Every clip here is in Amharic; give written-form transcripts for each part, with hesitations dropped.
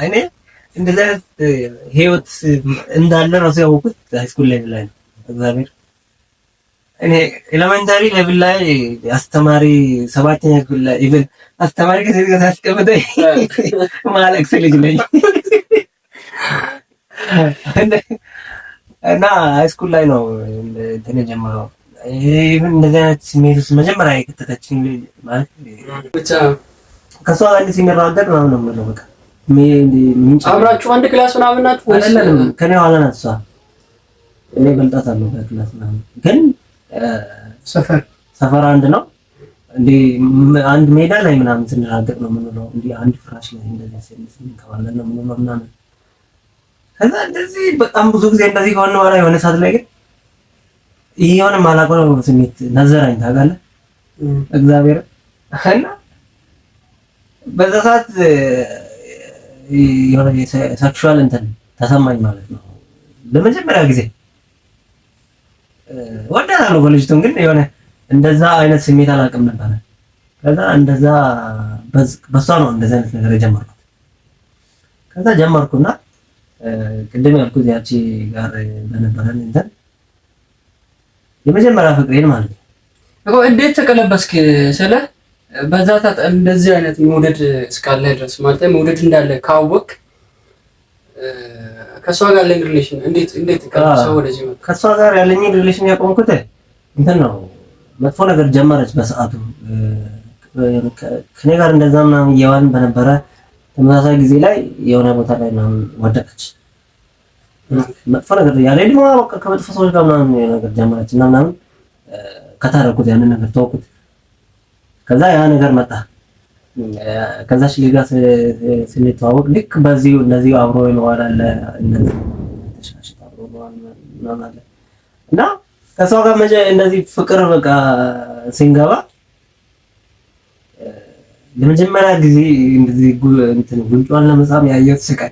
እኔ እንደዛ ህይወት እንዳለ ነው ያወኩት ሃይስኩል ላይ ነው። እግዚአብሔር እኔ ኤሌመንታሪ ሌቭል ላይ አስተማሪ ሰባተኛ ክፍል ላይ ኢቭን አስተማሪ ከዚህ ጋር ታስቀምጠኝ ማለቅስ ልጅ ነኝ እና ሃይስኩል ላይ ነው እንትን የጀመረው። ኢቭን እንደዚህ አይነት ስሜት ውስጥ መጀመሪያ የከተተችኝ ማለት ብቻ ከሷ ጋር ሲነራደር ነው የምለው። በቃ አብራችሁ አንድ ክላስ ምናምን ናችሁ ወይስ ከኔ ኋላ ናት እሷ? እኔ በልጣታለሁ በክላስ ምናምን ግን ሰፈር አንድ ነው እንዴ አንድ ሜዳ ላይ ምናምን ስንራገጥ ነው የምንለው። እንዴ አንድ ፍራሽ ላይ እንደዚህ ስንከባለን ነው የምንለው ምናምን። ከዛ እንደዚህ በጣም ብዙ ጊዜ እንደዚህ ከሆነ በኋላ የሆነ ሰዓት ላይ ግን የሆነ ማላቆም ስሜት ነዘራኝ ታውቃለህ። እግዚአብሔር እና በዛ ሰዓት የሆነ ሴክሹዋል እንትን ተሰማኝ ማለት ነው ለመጀመሪያ ጊዜ። ወዳለሁ በልጅቱን ግን የሆነ እንደዛ አይነት ስሜት አላውቅም ነበር። ከዛ እንደዛ በሷ ነው እንደዛ አይነት ነገር የጀመርኩት። ከዛ ጀመርኩና ቅድም ያልኩት ያቺ ጋር በነበረን እንትን የመጀመሪያ ፍቅሬን ማለት ነው እኮ እንዴት ተቀለበስክ ስለ በዛ እንደዚህ አይነት መውደድ እስካለ ድረስ ማለት መውደድ እንዳለ ካወቅ ከሷ ጋር ያለኝ ሪሌሽን እንዴት ከሷ ወደዚህ ነው? ከሷ ጋር ያለኝ ሪሌሽን ያቆምኩት እንትን ነው መጥፎ ነገር ጀመረች በሰዓቱ ከኔ ጋር እንደዛ ምናምን እየዋልን በነበረ ተመሳሳይ ጊዜ ላይ የሆነ ቦታ ላይ ምናምን ወደቀች። መጥፎ ነገር ያለ ደግሞ በቃ ከመጥፎ ሰዎች ጋር ምናምን ነገር ጀመረች እና ምናምን ከታረኩት ያንን ነገር ተወኩት። ከዛ ያ ነገር መጣ። ከዛች ልጅ ጋር ስንተዋወቅ ልክ በዚሁ እንደዚሁ አብሮ ይኖራል አለ እንደዚህ ተሻሽታ አብሮ ነው አለ እና ከሷ ጋር እንደዚህ ፍቅር በቃ ሲንገባ ለመጀመሪያ ጊዜ እንደዚህ እንትን ጉንጯን ለመሳም ያየሁት ስቃይ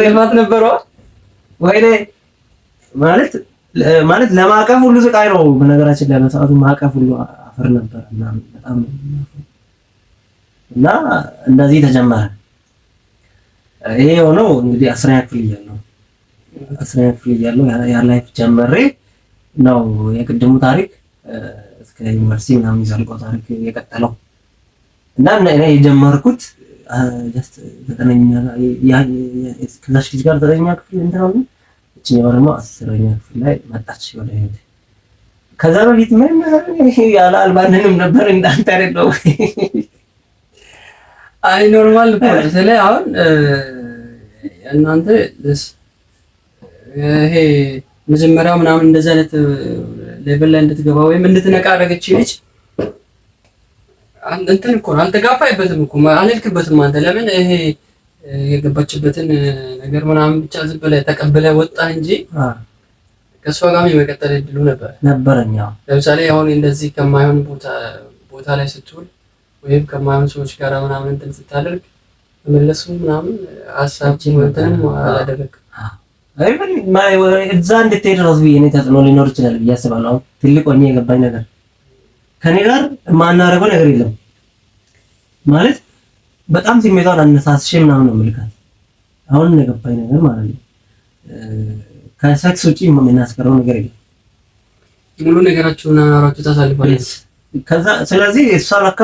ለማት ነበረው ወይኔ ማለት ለማቀፍ ሁሉ ስቃይ ነው። በነገራችን ላይ በሰዓቱ ማቀፍ ሁሉ አፈር ነበር እና በጣም እና እንደዚህ ተጀመረ። ይሄ የሆነው እንግዲህ 10ኛ ክፍል እያለሁ ያ ላይፍ ጀመሬ ነው የቅድሙ ታሪክ እስከ ዩኒቨርሲቲ ምናምን ዘልቆ ታሪክ የቀጠለው እና እኔ የጀመርኩት ጀስት 9ኛ ከዛች ልጅ ጋር 9ኛ ክፍል እንትን እቺኛው ደግሞ 10ኛ ክፍል ላይ መጣች ወደ ህይወቴ። ከዛ በፊት ምን ያለ አልባንንም ነበር እንዳንተ አይደለም። አይ ኖርማል ነው ስለ አሁን እናንተ ይሄ መጀመሪያው ምናምን እንደዚህ አይነት ሌቭል ላይ እንድትገባ ወይም እንድትነቃ አደረገች ልጅ እንትን እኮ አልተጋፋይበትም እኮ አልልክበትም። አንተ ለምን ይሄ የገባችበትን ነገር ምናምን ብቻ ዝም ብለህ ተቀብለህ ወጣ እንጂ ከሷ ጋር የመቀጠል እድሉ ነበረኛ። ለምሳሌ አሁን እንደዚህ ከማይሆን ቦታ ላይ ስትውል ወይም ከማይሆን ሰዎች ጋር ምናምን እንትን ስታደርግ መለሱ ምናምን አሳብ እንትንም አላደረግም። አይብን እዛ እንድትሄድ ራሱ ብዬ ነው ተጽዕኖ ሊኖር ይችላል ብዬ አስባለሁ። አሁን ትልቅ ሆኜ የገባኝ ነገር ከኔ ጋር የማናደርገው ነገር የለም ማለት በጣም ስሜቷን አነሳስሽ ምናምን ነው የምልካት። አሁን የገባኝ ነገር ማለት ነው ከሴክስ ውጪ የምናስቀረው ነገር የለም። ሙሉ ነገራችሁን አራችሁ ታሳልፋለች። ከዛ ስለዚህ እሷ ለካ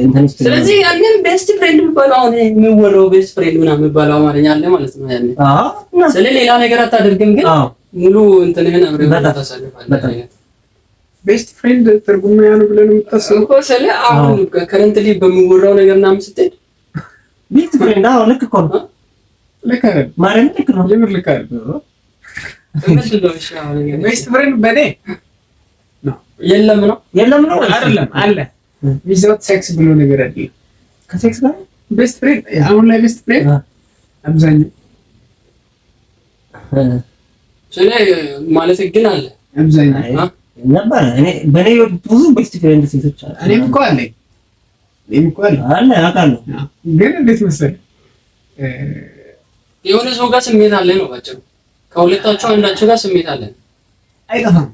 እንትን ይስተላል። ስለዚህ ያንን ቤስት ፍሬንድ የሚባለው አሁን የሚወራው ቤስት ፍሬንድ ምናምን የሚባለው አማርኛ አለ ማለት ነው። ያንን ስለ ሌላ ነገር አታደርግም፣ ግን ሙሉ እንትንህን አብረህ ታሳልፋለህ። ቤስት ፍሬንድ ትርጉም ያለው ብለን የምታስበው እኮ ስለ አሁን ከረንትሊ በሚወራው ነገር ምናምን ስትል ቤስት ፍሬንድ አሁን ልክ እኮ ነው። ልክ አይደል? ማርያም ልክ ነው። የምር ልክ አይደል? ቤስት ፍሬንድ በኔ ነው የለም ነው አይደለም አለ ዊዛውት ሴክስ ብሎ ነገር አይደለም። ከሴክስ ጋር ቤስት ፍሬንድ አሁን ላይ ቤስት ፍሬንድ አብዛኛው ስለ ማለት ግን አለ አብዛኛው ነበር። እኔ በኔ ብዙ ቤስት ፍሬንድ ሴቶች አሉ። እኔም እኮ አለኝ አለ አውቃለሁ። ግን እንዴት መሰለህ የሆነ ሰው ጋር ስሜት አለ ነው ባጭሩ። ከሁለታቸው አንዳቸው ጋር ስሜት አለ አይጠፋም።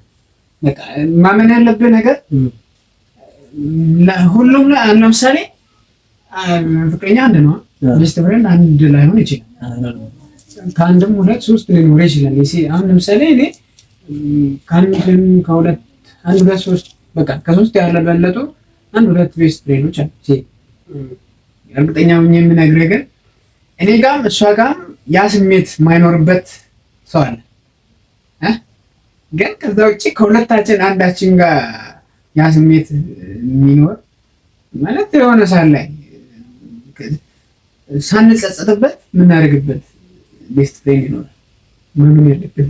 በቃ ማመን ያለብህ ነገር ሁሉም ለምሳሌ ፍቅረኛ አንድ ነው። ቤስት ፍሬንድ አንድ ላይሆን ይችላል። ከአንድም ሁለት ሶስት ሊኖር ይችላል። አሁን ለምሳሌ እኔ ከአንድም ከሁለት አንድ ሁለት ሶስት በቃ ከሶስት ያልበለጡ አንድ ሁለት ቤስት ፍሬንዶች አሉ። እርግጠኛ ሆኜ የምነግርህ ግን እኔ ጋርም እሷ ጋርም ያ ስሜት የማይኖርበት ሰው አለ። ግን ከዛ ውጭ ከሁለታችን አንዳችን ጋር ያ ስሜት የሚኖር ማለት የሆነ ሰዓት ላይ ሳንጸጸትበት የምናደርግበት ቤስት ፍሬንድ ይኖራል። ምንም ያለብን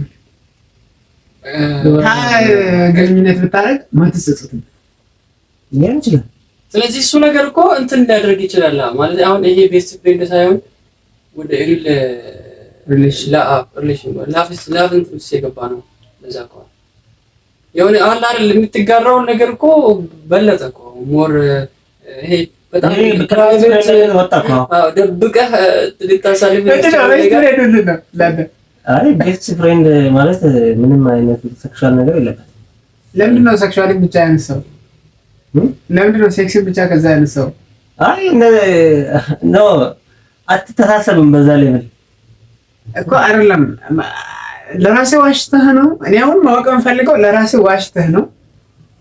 ግንኙነት ብታደርግ ማትጸጸትበት ሊሆን ይችላል። ስለዚህ እሱ ነገር እኮ እንትን ሊያደርግ ይችላል ማለት አሁን ይሄ ቤስት ፍሬንድ ሳይሆን ወደ ሪል ሪሌሽን ላቭ የገባ ነው። ለዛ እኮ የሆነ አለ አይደል የምትጋራውን ነገር እኮ በለጠ እኮ ሞር ይሄ በጣም ፕራይቬት ወጣ እኮ ደብቀህ ልታሳልፍ አይ ቤስት ፍሬንድ ማለት ምንም አይነት ሴክሹዋል ነገር የለበትም። ለምንድን ነው ሴክሹዋል ብቻ ያነሳው? ለምንድን ነው ሴክስ ብቻ ከዛ ያነሳው? አይ ነው አትተሳሰብም በዛ ሌቭል እኮ አይደለም። ለራስህ ዋሽተህ ነው? እኔ አሁን ማወቅ የምፈልገው ለራስህ ዋሽተህ ነው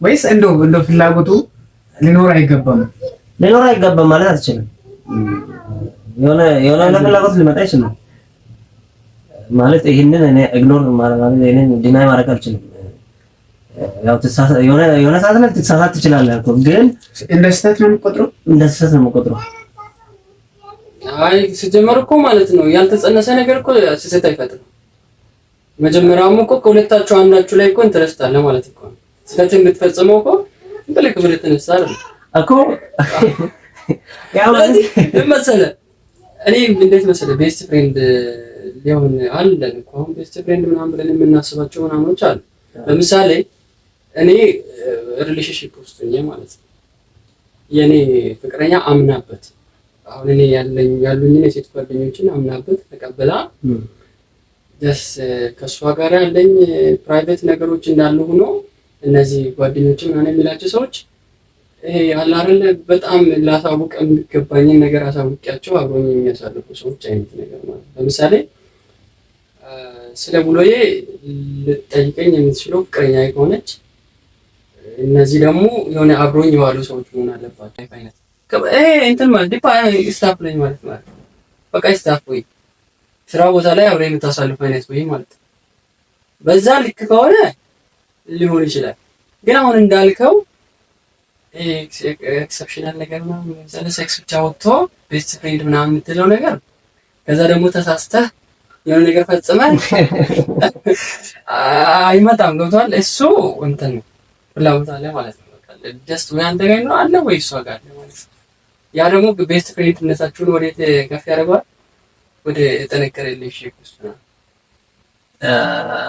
ወይስ እንደው ፍላጎቱ ሊኖር አይገባም? ሊኖር አይገባም ማለት አትችልም። የሆነ ፍላጎት ሊመጣ ይችላል ማለት ይሄንን እኔ ኢግኖር ማለት እኔን ዲናይ ማድረግ አልችልም። ያው የሆነ ሰዓት ላይ ትሳሳት ትችላለህ እኮ ግን እንደ ስህተት ነው የምቆጥረው። እንደ ስህተት ነው የምቆጥረው። አይ ሲጀመር እኮ ማለት ነው ያልተጸነሰ ነገር እኮ ስህተት አይፈጥርም። መጀመሪያውም እኮ ከሁለታችሁ አንዳችሁ ላይ እኮ ኢንተረስት አለ ማለት እኮ ነው። ስህተት የምትፈጽመው እኮ በልክ ብለህ ተነሳ አይደል እኮ ያው መሰለህ እኔ እንዴት መሰለህ ቤስት ፍሬንድ ሊሆን አለን እኮ አሁን ቤስት ፍሬንድ ምናምን ብለን የምናስባቸው ምናምኖች አሉ። ለምሳሌ እኔ ሪሌሽንሺፕ ውስጥ ነኝ ማለት ነው የኔ ፍቅረኛ አምናበት አሁን እኔ ያሉኝ የሴት ጓደኞችን አምናበት ተቀበላ ደስ ከሷ ጋር ያለኝ ፕራይቬት ነገሮች እንዳሉ ሆኖ እነዚህ ጓደኞች ምናምን የሚላቸው ሰዎች ይሄ ያለ አይደል በጣም ላሳውቅ የሚገባኝን ነገር አሳውቂያቸው አብሮኝ የሚያሳልፉ ሰዎች አይነት ነገር ማለት ለምሳሌ ስለ ውሎዬ ልጠይቀኝ የምትችለው ፍቅረኛ ከሆነች እነዚህ ደግሞ የሆነ አብሮኝ የዋሉ ሰዎች መሆን አለባቸው አይነት እንትን ማለት ዲፓ ስታፍ ላይ ማለት ነው። በቃ ስታፍ ወይ ስራ ቦታ ላይ አብረህ የምታሳልፍ አይነት ወይ ማለት በዛ ልክ ከሆነ ሊሆን ይችላል። ግን አሁን እንዳልከው ኤክሰፕሽናል ነገር ነው ለምሳሌ ሴክስ ብቻ ወጥቶ ቤስት ፍሬንድ ምናምን የምትለው ነገር ከዛ ደግሞ ተሳስተህ የሆነ ነገር ፈጽመህ አይመጣም። ገብቶሃል? እሱ እንትን ነው ፍላጎት አለ ማለት ነው። በቃ ጀስት ወይ አንተ ጋር ነው አለ ወይ እሷ ጋር ነው ማለት ነው። ያ ደግሞ ቤስት ፍሬንድነታችሁን ወዴት ከፍ ያደርገዋል? ወደ ጠነከረ ሪሌሽንሺፕ ውስጥ ነው።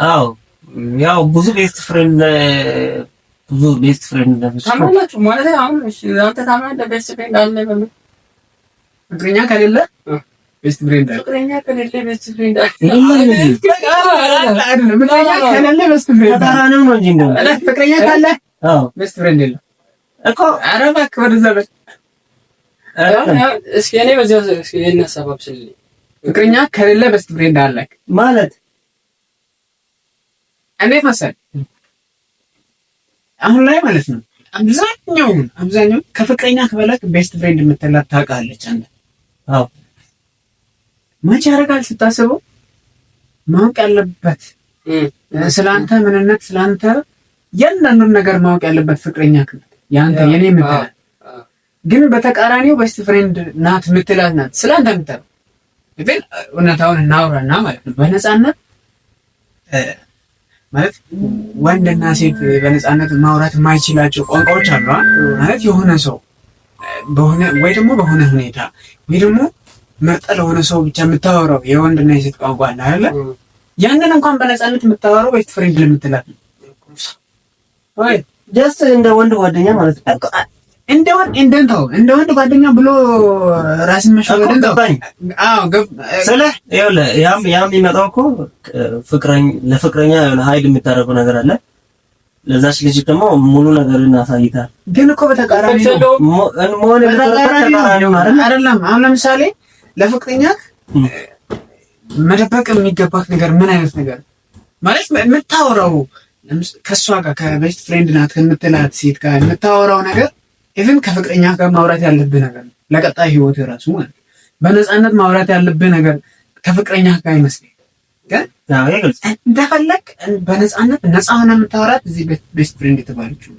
አዎ ያው ብዙ ቤስት ፍሬንድ ታማላችሁ ማለት አሁን አንተ ታማለህ ቤስት ፍሬንድ አለ በምን ፍቅረኛ ከሌለ ቤስት ፍሬንድ አለ። ፍቅረኛ ከሌለ ቤስት ፍሬንድ አለ። ፍቅረኛ ካለ ቤስት ፍሬንድ የለም እኮ። ኧረ እባክህ ወደዛ በል እስኪ እኔ በዚህ እስኪ የነሳባብ ስለኝ ፍቅረኛ ከሌለ ቤስት ፍሬንድ አለ ማለት እንዴት መሰለህ አሁን ላይ ማለት ነው አብዛኛው ከፍቅረኛ ከበለክ ቤስት ፍሬንድ የምትላት ታውቃለች አንተ። አዎ መቼ ያደርጋል ስታስበው ማወቅ ያለበት ስላንተ ምንነት ስላንተ ያንዳንዱን ነገር ማወቅ ያለበት ፍቅረኛ ያንተ የኔ የምትላት ግን በተቃራኒው ቤስት ፍሬንድ ናት የምትላት ናት ስላንተ የምትለው ግን እውነታውን እናውራና ማለት ነው በነፃነት ማለት ወንድና ሴት በነፃነት ማውራት የማይችላቸው ቋንቋዎች አሉ ማለት የሆነ ሰው በሆነ ወይ ደግሞ በሆነ ሁኔታ ወይ ደግሞ መርጠ ለሆነ ሰው ብቻ የምታወራው የወንድና የሴት ቋንቋ አለ አይደል? ያንን እንኳን በነፃነት የምታወራው ቤስት ፍሬንድ ለምትላት ነው ወይ ጀስት እንደ ወንድ ጓደኛ ማለት ነው። እንደ ወንድ ጓደኛ ብሎ ራስን መሸወድ እንደባኝ። አዎ ስለህ ያም የሚመጣው እኮ ለፍቅረኛ የሆነ ሀይድ የምታደርገው ነገር አለ። ለዛች ልጅ ደግሞ ሙሉ ነገርን አሳይታል። ግን እኮ በተቃራኒ ነው አይደለም። አሁን ለምሳሌ ለፍቅረኛ መደበቅ የሚገባት ነገር ምን አይነት ነገር ማለት የምታወራው ከሷ ጋር ከቤስት ፍሬንድ ናት ከምትላት ሴት ጋር የምታወራው ነገር ኢቭን ከፍቅረኛ ጋር ማውራት ያለብህ ነገር ለቀጣይ ህይወት ራሱ ማለት በነፃነት ማውራት ያለብህ ነገር ከፍቅረኛ ጋር ይመስለኝ ግን እንደፈለግ በነፃነት ነፃ ሆነ የምታወራት እዚህ ቤስት ፍሬንድ የተባለችው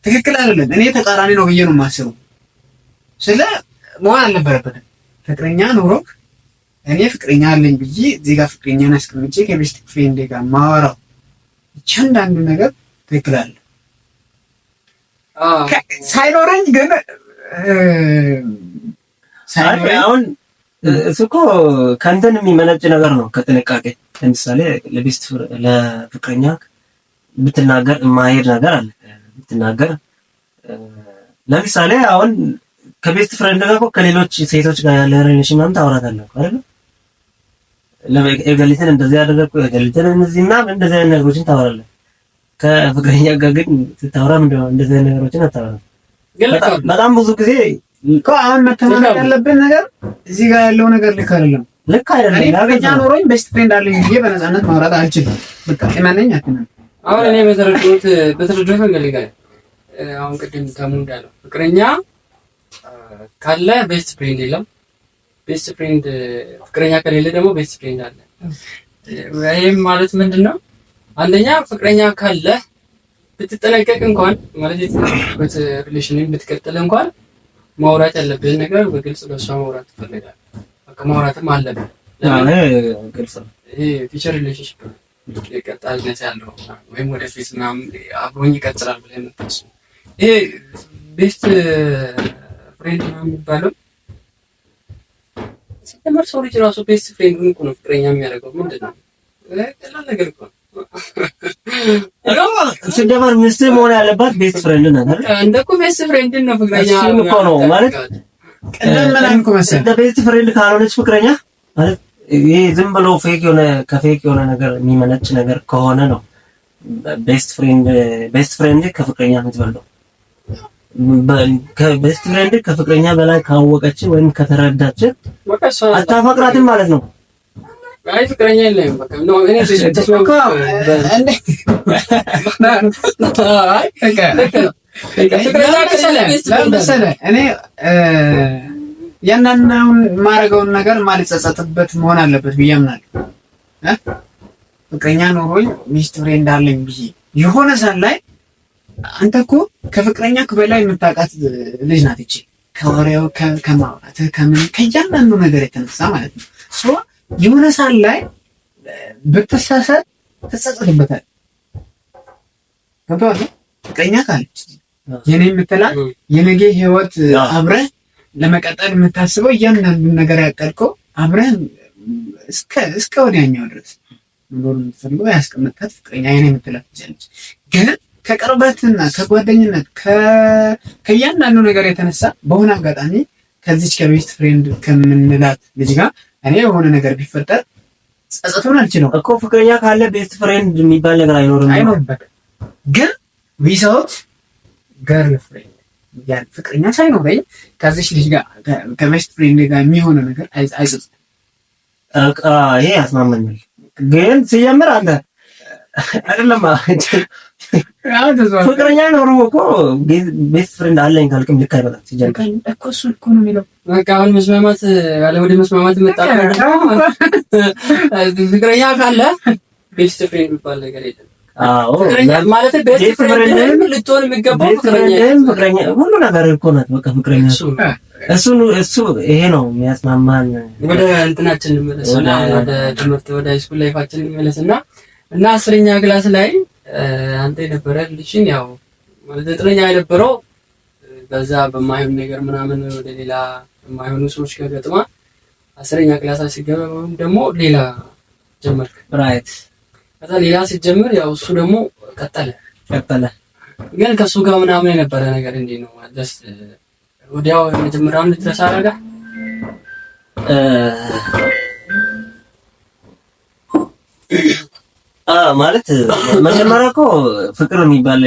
ትክክል አይደለም። እኔ ተቃራኒ ነው ብዬ ነው የማስበው። ስለ መሆን አልነበረበትም። ፍቅረኛ ኖሮክ እኔ ፍቅረኛ አለኝ ብዬ እዚህ ጋር ፍቅረኛን አስቀምጬ ከቤስት ፍሬንድ ጋር ማወራው አንዳንዱ ነገር ትክክል አለ ሳይኖረኝ ግን አሁን እሱ እኮ ከእንትን የሚመነጭ ነገር ነው ከጥንቃቄ። ለምሳሌ ለፍቅረኛ ብትናገር የማይሄድ ነገር አለ ብትናገር። ለምሳሌ አሁን ከቤስት ፍሬንድ ጋር ከሌሎች ሴቶች ጋር ያለ ሪሌሽን ምናምን ታወራታለህ አይደል? ለኤጋሊትን እንደዚህ ያደረኩ ኤጋሊትን እነዚህና እንደዚህ አይነት ነገሮችን ታወራለህ። ከፍቅረኛ ጋር ግን ስታወራ ምንድነው እንደዚህ አይነት ነገሮችን አታወራም። በጣም ብዙ ጊዜ እኮ አሁን መተማመን ያለብን ነገር እዚህ ጋር ያለው ነገር ልክ አይደለም። ፍቅረኛ ኖሮኝ ቤስት ፍሬንድ አለኝ ብዬ በነፃነት ማውራት አልችልም። በቃ እመነኝ አትመን። አሁን እኔ በተረዳሁት መንገድ ላይ አሁን ቅድም ተሙ እንዳለው ፍቅረኛ ካለ ቤስት ፍሬንድ የለም። ቤስት ፍሬንድ ፍቅረኛ ከሌለ ደግሞ ቤስት ፍሬንድ አለ። ይሄም ማለት ምንድነው? አንደኛ ፍቅረኛ ካለ ብትጠነቀቅ እንኳን ማለት የትበት ሪሌሽንን ብትቀጥል እንኳን ማውራት ያለብህን ነገር በግልጽ ለሷ ማውራት ትፈልጋለህ። በቃ ማውራትም አለብህ። ለምን ግልጽ ነው። ይሄ ፊቸር ሪሌሽንሺፕ ቀጣይነት ያለው ወይም ወደፊት ምናምን አብሮኝ ይቀጥላል ብለህ የምታስበው ይሄ ቤስት ፍሬንድ ምናምን የሚባለው ሲጀመር ሰው ልጅ ራሱ ቤስት ፍሬንድ እኮ ነው ፍቅረኛ የሚያደርገው። ምንድን ነው ቀላል ነገር እኮ ነው። ሲጀመር ሚስት መሆን ያለባት ቤስት ፍሬንድ ናት አይደል? እንደኮ ቤስት ፍሬንድ ነው ፍቅረኛ እኮ ነው ማለት ቀደም ምናምን እኮ መሰለኝ እንደ ቤስት ፍሬንድ ካልሆነች ፍቅረኛ ማለት ይሄ ዝም ብሎ ፌክ የሆነ ነገር የሚመነጭ ነገር ከሆነ ነው ቤስት ፍሬንድ ከፍቅረኛ የምትበልጠው። ከቤስት ፍሬንድ ከፍቅረኛ በላይ ካወቀች ወይም ከተረዳች አታፈቅራትም ማለት ነው። አይ ፍቅረኛ የለም በቃ ነው እኔ ተስማምኩ እኔ ያንናውን ማረጋውን ነገር ማልጸጸትበት መሆን አለበት ብዬ አምናለሁ። ፍቅረኛ ኖሮኝ ሚስት ፍሬንድ አለኝ ብዬ የሆነ ሰዓት ላይ አንተ እኮ ከፍቅረኛ በላይ የምታውቃት ልጅ ናት እቺ ከወሬው ከማውራት ከምን ከእያንዳንዱ ነገር የተነሳ ማለት ነው። ሶ የሆነ ሰዓት ላይ ብትሳሳት ትጸጸትበታለህ። ገብቶሃል? ፍቅረኛ ካለች የኔ የምትላት የነገ ህይወት አብረህ ለመቀጠል የምታስበው እያንዳንዱን ነገር ያቀልከው አብረህ እስከ ወዲያኛው ድረስ ኖር የምትፈልገው ያስቀመጥካት ፍቅረኛ የኔ የምትላት ልጅ ግን ከቅርበትና ከጓደኝነት ከእያንዳንዱ ነገር የተነሳ በሆነ አጋጣሚ ከዚች ከቤስት ፍሬንድ ከምንላት ልጅ ጋር እኔ የሆነ ነገር ቢፈጠር ጸጸቱን አልችልም እኮ። ፍቅረኛ ካለ ቤስት ፍሬንድ የሚባል ነገር አይኖርበትም። ግን ዊዛውት ገርል ፍሬንድ ያን ፍቅረኛ ሳይኖረኝ ከዚች ልጅ ጋር ከቤስት ፍሬንድ ጋር የሚሆነ ነገር አይጸጽም። ይሄ ያስማማኛል። ግን ሲጀምር አንተ አይደለም ፍቅረኛ ኖሮ እኮ ቤስት ፍሬንድ አለኝ ካልክም ልክ አይበላም። ሲጀምር እኮ እሱ እኮ ነው የሚለው። በቃ አሁን መስማማት ያለ ወደ መስማማት መጣ። ፍቅረኛ ካለ ቤስት ፍሬንድ የሚባል ነገር የለም። አዎ ማለት ቤስት ፍሬንድ ልትሆን የሚገባው ፍቅረኛ ሁሉ ነገር እኮ ናት። በቃ ፍቅረኛ እሱ ይሄ ነው የሚያስማማን። ወደ እንትናችን እንመለስና ወደ ትምህርት ወደ ሃይስኩል ላይፋችን እንመለስና እና 10ኛ ክላስ ላይ አንተ የነበረ ልጅን ያው ማለት 9ኛ የነበረው በዛ በማይሆን ነገር ምናምን ወደ ሌላ የማይሆኑ ሰዎች ከገጥማ 10ኛ ክላስ ሲገባ ደግሞ ሌላ ጀመርክ። ራይት ከዛ ሌላ ሲጀምር ያው እሱ ደግሞ ቀጠለ። ግን ከሱ ጋር ምናምን የነበረ ነገር እንዴት ነው ማለት ወዲያው መጀመሪያውን ልትረሳ አደረጋ? ማለት መጀመሪያ እኮ ፍቅር የሚባል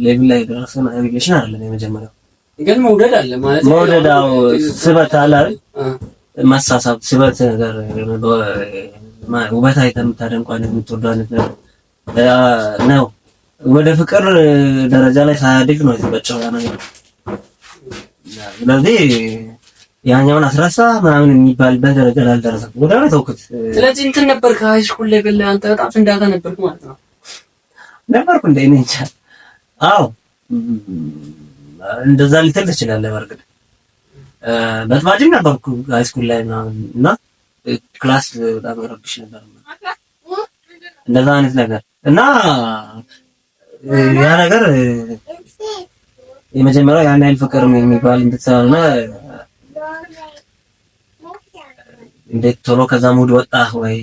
ሌቭል ላይ ደረሰን ሪሌሽን አይደለም የመጀመሪያው ግን መውደድ አለ ማለት መውደዳው ስበት አለ አይደል መሳሳብ ስበት ነገር ውበት አይተህ የምታደንቀው አይነት የምትወደው አይነት ነገር ነው ወደ ፍቅር ደረጃ ላይ ሳያድግ ነው የተበጨው ያ ነገር ስለዚህ ያኛውን አስረሳ ምናምን የሚባልበት ደረጃ ላይ አልደረሰም ወዲያው ነው ተውኩት ስለዚህ እንትን ነበር ከሃይ ስኩል ሌቭል አንተ በጣም ፍንዳታ ነበርኩ ማለት ነው ነበርኩ እንደ እኔ እንጃ አዎ እንደዛ ልትል ትችላለህ በርግጥ በትባጅም ነበርኩ ሃይ ስኩል ላይ እና ክላስ በጣም ረብሽ ነበር እንደዛ አይነት ነገር እና ያ ነገር የመጀመሪያው ያን ያህል ፍቅር የሚባል እንድትሰራና እንዴት ቶሎ ከዛ ሙድ ወጣ ወይ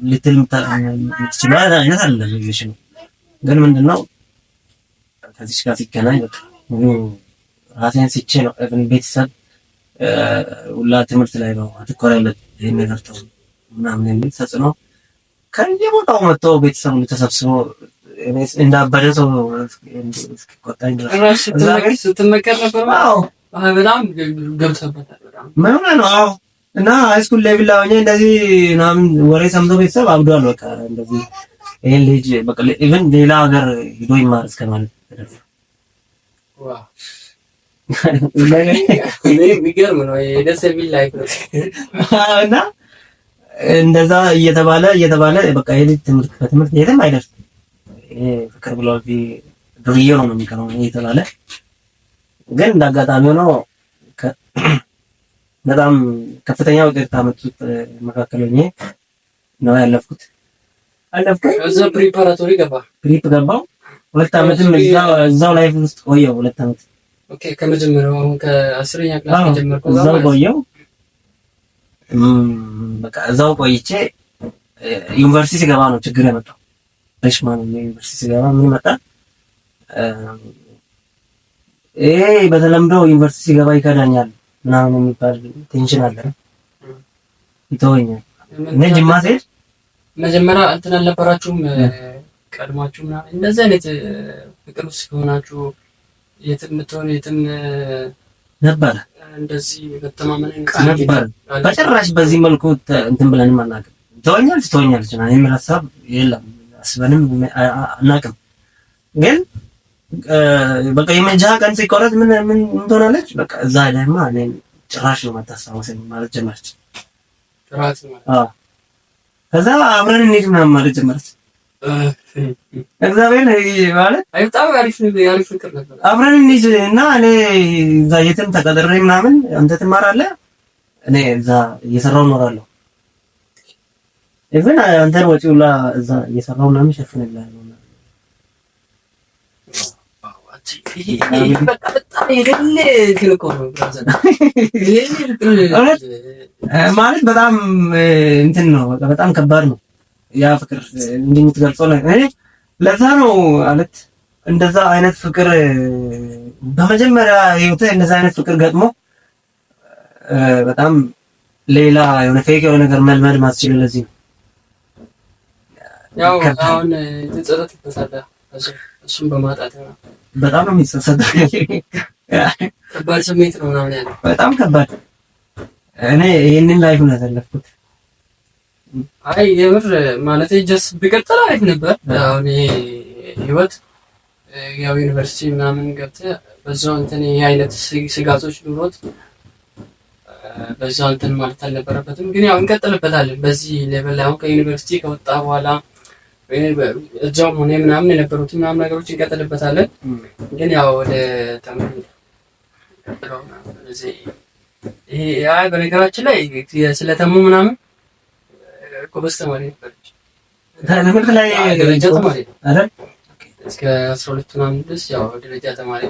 ልትል የምትችለው አይነት አይደለም ልጅ ነው ግን ምንድነው ከዚህ ጋር ሲገናኝ በቃ ራሴን ሲቼ ነው ቤተሰብ ሁላ ትምህርት ላይ ነው አትኮር ያለበት ይሄን ነገር ተው ምናምን የሚል ተጽዕኖ ከየቦታው መጥተው ቤተሰብ ተሰብስቦ እንዳበደ ሰው እስኪቆጣኝ ድረስ ስትመከር ነበር አዎ በጣም ገብተበታል በጣም ምን ነው አዎ እና ሃይስኩል ሌቭል ላይ ሆኜ እንደዚህ ምናምን ወሬ ሰምቶ ቤተሰብ አብዷል በቃ እንደዚህ ይሄን ልጅ በቃ ኢቭን ሌላ ሀገር ሄዶ ይማር እስከማለት ድረስ ዋው የሚገርም ነው ደስ የሚል ላይፍ ነው እና እንደዛ እየተባለ በቃ ይሄ ትምህርት ከትምህርት የትም አይደርስም ይሄ ፍቅር ብሎ ዱርዬ ነው የሚቀረው እየተባለ ግን እንዳጋጣሚ ሆኖ በጣም ከፍተኛ ውጤት ታመጡት መካከል ሆኜ ነው ያለፍኩት እዛ ፕሪፓራቶሪ ገባው 2 አመትም እዛው ላይፍ ውስጥ ቆየው 2 አመት ኦኬ ከመጀመሪያው አሁን ከ10ኛ ክላስ ጀመርኩ እዛው ቆየው በቃ እዛው ቆይቼ ዩኒቨርሲቲ ሲገባ ነው ችግር የመጣው ፍሬሽማን ዩኒቨርሲቲ ሲገባ ምን መጣ በተለምዶ ዩኒቨርሲቲ ሲገባ ይከዳኛል ምናምን የሚባል ቴንሽን አለ ይተወኛል ጅማ ስሄድ መጀመሪያ እንትን አልነበራችሁም ቀድማችሁ ምናምን እንደዚህ አይነት ፍቅር ውስጥ ከሆናችሁ የትም የምትሆን የትም ነበር እንደዚህ በተማመን ነበር በጭራሽ በዚህ መልኩ እንትን ብለን ማናቀም ትተወኛለች እና የሚል ሀሳብ የለም አስበንም አናቅም ግን በቃ የመንጃ ቀን ሲቆረጥ ምን ትሆናለች በቃ እዛ ላይማ እኔ ጭራሽ ነው የማታስታውሰኝ ማለት ጀመረች ጭራሽ ከዛ አብረን እንሂድ ምናምን ማለት ጀመረች እግዚአብሔር ማለት በጣም አሪፍ ፍቅር ነበር አብረን እንሂድ እና እኔ እዛ የትም ተቀጥሬ ምናምን አንተ ትማራለህ እኔ እዛ እየሰራሁ እኖራለሁ ኢቭን አንተን ወጪውላ እዛ እየሰራሁ ምናምን ሸፍንልሃለሁ ማለት በጣም እንትን ነው በጣም ከባድ ነው ያ ፍቅር እንደምትገልጸው ነው እኔ ለዛ ነው ማለት እንደዛ አይነት ፍቅር በመጀመሪያ ህይወቴ እንደዛ አይነት ፍቅር ገጥሞ በጣም ሌላ የሆነ ፌክ የሆነ ነገር መልመድ ማስችል ለዚህ ነው ያው አሁን ተጸጸትኩ እሱን በማጣት ነው በጣም ነው የሚሰሰደው ከባድ ስሜት ነው ምናምን ያለው በጣም ከባድ እኔ ይሄንን ላይፍ ነው ያሳለፍኩት አይ የምር ማለት ጀስት ቢቀጥል አሪፍ ነበር አሁን ይሄ ህይወት ያው ዩኒቨርሲቲ ምናምን ገብተህ በዛው እንትን ይሄ አይነት ስጋቶች ኑሮት በዛው እንትን ማለት አልነበረበትም ግን ያው እንቀጥልበታለን በዚህ ሌቭል ላይ አሁን ከዩኒቨርሲቲ ከወጣ በኋላ እዛው ሆነ ምናምን የነበሩት ምናምን ነገሮች እንቀጥልበታለን ግን ያው ወደ ተምሩ ይሄ ያ በነገራችን ላይ ስለተሙ ምናምን ጎበዝ ተማሪ ነበረች ትምህርት ላይ ደረጃ ተማሪ አይደል እስከ 12 ምናምን ድረስ ያው ደረጃ ተማሪ